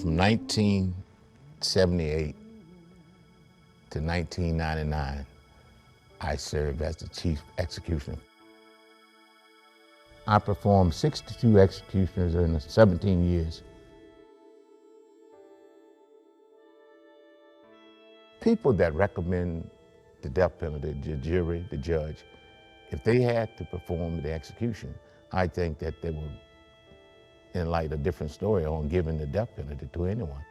From 1978 to 1999, I served as the chief executioner. I performed 62 executions in 17 years. People that recommend the death penalty, the jury, the judge, if they had to perform the execution, I think that they would enlight a different story on giving the death penalty to anyone.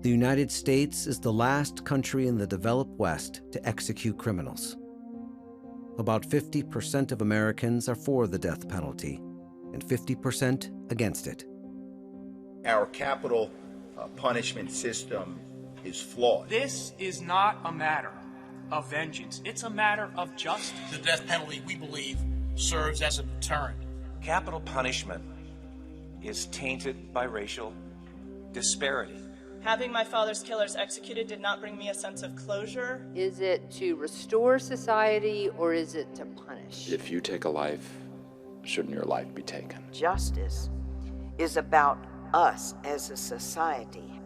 The United States is the last country in the developed West to execute criminals. About 50% of Americans are for the death penalty and 50% against it. Our capital punishment system is flawed. This is not a matter of vengeance. It's a matter of justice. The death penalty, we believe, serves as a deterrent. Capital punishment is tainted by racial disparity. Having my father's killers executed did not bring me a sense of closure. Is it to restore society or is it to punish? If you take a life, shouldn't your life be taken? Justice is about us as a society.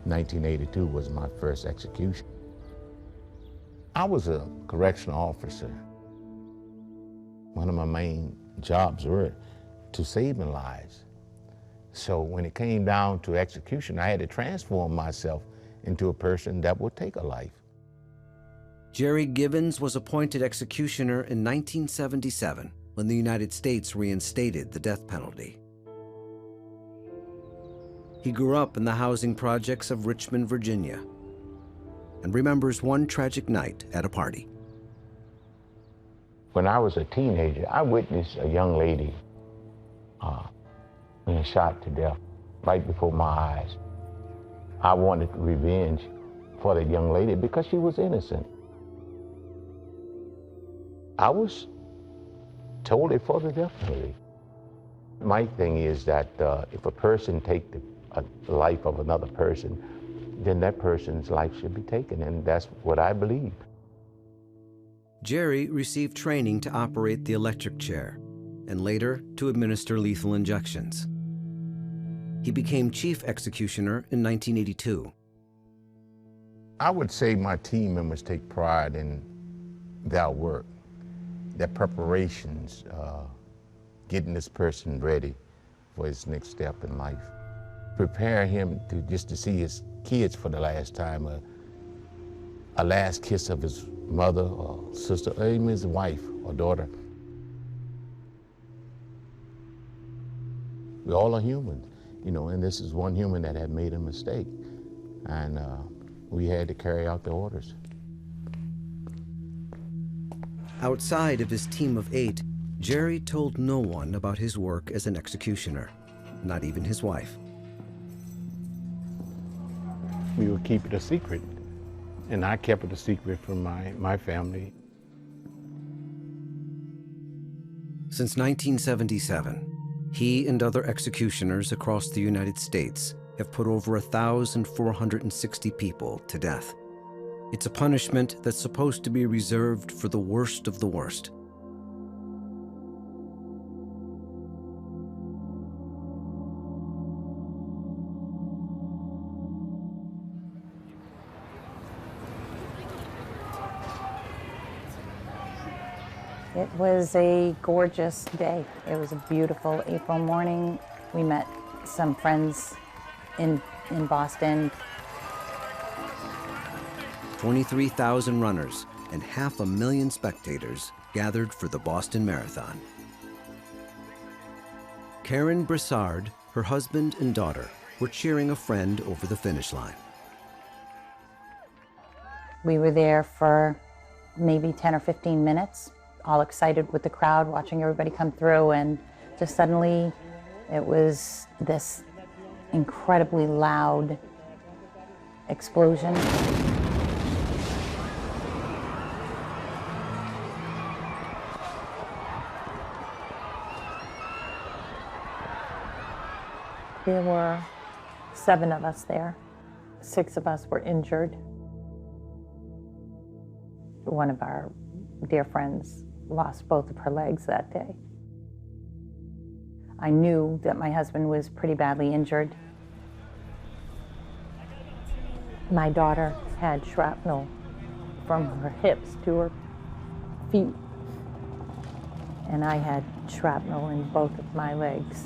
(1982) was my first execution. I was a correctional officer. One of my main jobs were to saving lives. So when it came down to execution, I had to transform myself into a person that would take a life. Jerry Givens was appointed executioner in 1977 when the United States reinstated the death penalty. He grew up in the housing projects of Richmond, Virginia, and remembers one tragic night at a party. When I was a teenager, I witnessed a young lady being shot to death right before my eyes. I wanted revenge for the young lady because she was innocent. I was totally for the death penalty. My thing is that if a person takes the life of another person, then that person's life should be taken, and that's what I believe. Jerry received training to operate the electric chair and later to administer lethal injections. He became chief executioner in 1982. I would say my team members take pride in their work, their preparations, getting this person ready for his next step in life. Prepare him to see his kids for the last time, a last kiss of his mother or sister, or even his wife or daughter. We all are human, and this is one human that had made a mistake, and we had to carry out the orders. Outside of his team of 8, Jerry told no one about his work as an executioner, not even his wife. We would keep it a secret, and I kept it a secret from my family. Since 1977, he and other executioners across the United States have put over 1,460 people to death. It's a punishment that's supposed to be reserved for the worst of the worst. It was a gorgeous day. It was a beautiful April morning. We met some friends in Boston. 23,000 runners and 500,000 spectators gathered for the Boston Marathon. Karen Broussard, her husband and daughter, were cheering a friend over the finish line. We were there for maybe 10 or 15 minutes, all excited with the crowd, watching everybody come through, and just suddenly It was this incredibly loud explosion. There were 7 of us there. 6 of us were injured. One of our dear friends lost both of her legs that day. I knew that my husband was pretty badly injured. My daughter had shrapnel from her hips to her feet, and I had shrapnel in both of my legs.